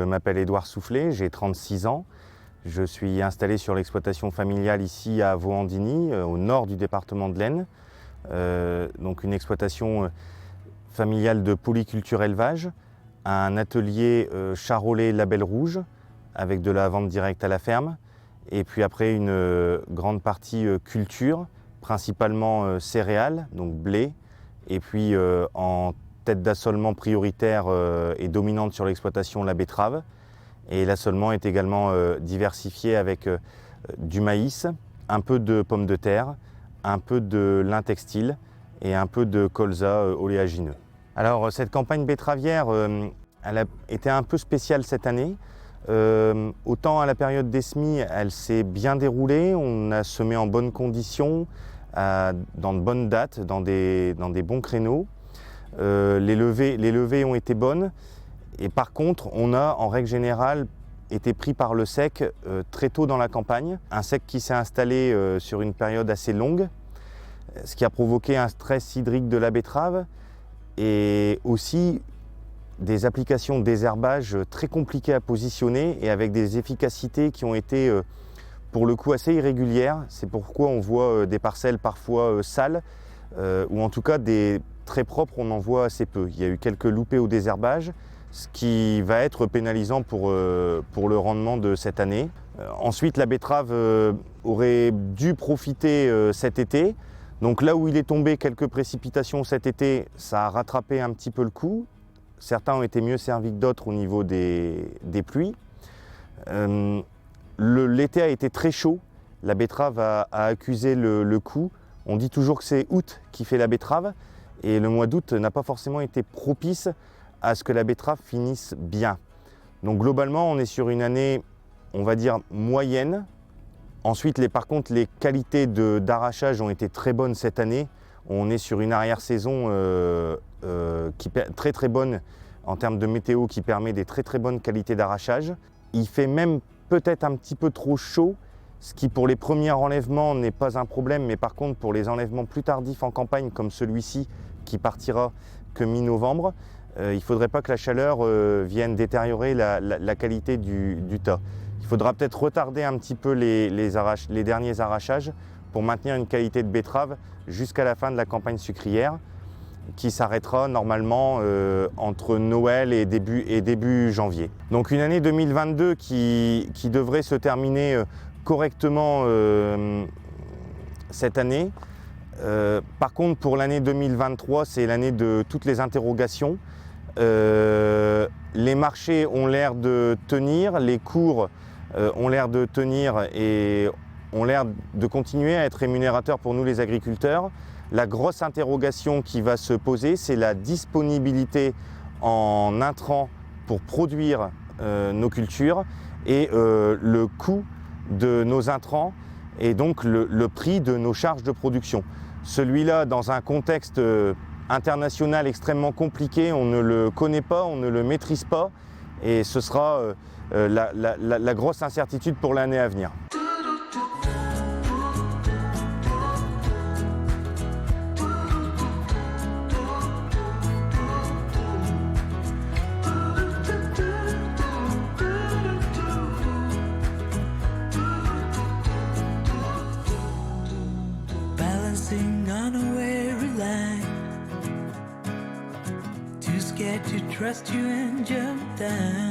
m'appelle Édouard Soufflet, j'ai 36 ans. Je suis installé sur l'exploitation familiale ici à Vaux-en-Digny, au nord du département de l'Aisne. Donc une exploitation familiale de polyculture élevage, un atelier charolais label rouge avec de la vente directe à la ferme. Et puis après une grande partie culture, principalement céréales, donc blé. Et puis en tête d'assolement prioritaire et dominante sur l'exploitation, la betterave. Et l'assolement est également diversifié avec du maïs, un peu de pommes de terre, un peu de lin textile et un peu de colza oléagineux. Alors cette campagne betteravière, elle a été un peu spéciale cette année. Autant à la période des semis, elle s'est bien déroulée, on a semé en bonnes conditions, dans de bonnes dates, dans des bons créneaux. Les levées ont été bonnes et par contre, on a en règle générale été pris par le sec très tôt dans la campagne. Un sec qui s'est installé sur une période assez longue, ce qui a provoqué un stress hydrique de la betterave et aussi des applications de désherbage très compliquées à positionner et avec des efficacités qui ont été pour le coup assez irrégulières. C'est pourquoi on voit des parcelles parfois sales ou en tout cas des très propres, on en voit assez peu. Il y a eu quelques loupés au désherbage, ce qui va être pénalisant pour le rendement de cette année. Ensuite, la betterave aurait dû profiter cet été. Donc là où il est tombé quelques précipitations cet été, ça a rattrapé un petit peu le coup. Certains ont été mieux servis que d'autres au niveau des pluies. L'été a été très chaud, la betterave a accusé le coup. On dit toujours que c'est août qui fait la betterave et le mois d'août n'a pas forcément été propice à ce que la betterave finisse bien. Donc globalement, on est sur une année, on va dire, moyenne. Ensuite, par contre, les qualités d'arrachage ont été très bonnes cette année. On est sur une arrière-saison très très bonne en termes de météo qui permet des très très bonnes qualités d'arrachage. Il fait même peut-être un petit peu trop chaud, ce qui pour les premiers enlèvements n'est pas un problème, mais par contre pour les enlèvements plus tardifs en campagne comme celui-ci qui partira que mi-novembre, il ne faudrait pas que la chaleur vienne détériorer la qualité du tas. Il faudra peut-être retarder un petit peu les derniers arrachages pour maintenir une qualité de betterave jusqu'à la fin de la campagne sucrière qui s'arrêtera normalement entre Noël et début janvier. Donc une année 2022 qui devrait se terminer correctement cette année. Par contre, pour l'année 2023, c'est l'année de toutes les interrogations. Les marchés ont l'air de tenir, les cours ont l'air de tenir et ont l'air de continuer à être rémunérateurs pour nous les agriculteurs. La grosse interrogation qui va se poser, c'est la disponibilité en intrants pour produire nos cultures et le coût de nos intrants et donc le prix de nos charges de production. Celui-là, dans un contexte international extrêmement compliqué, on ne le connaît pas, on ne le maîtrise pas et ce sera la grosse incertitude pour l'année à venir. On a weary line, too scared to trust you and jump down.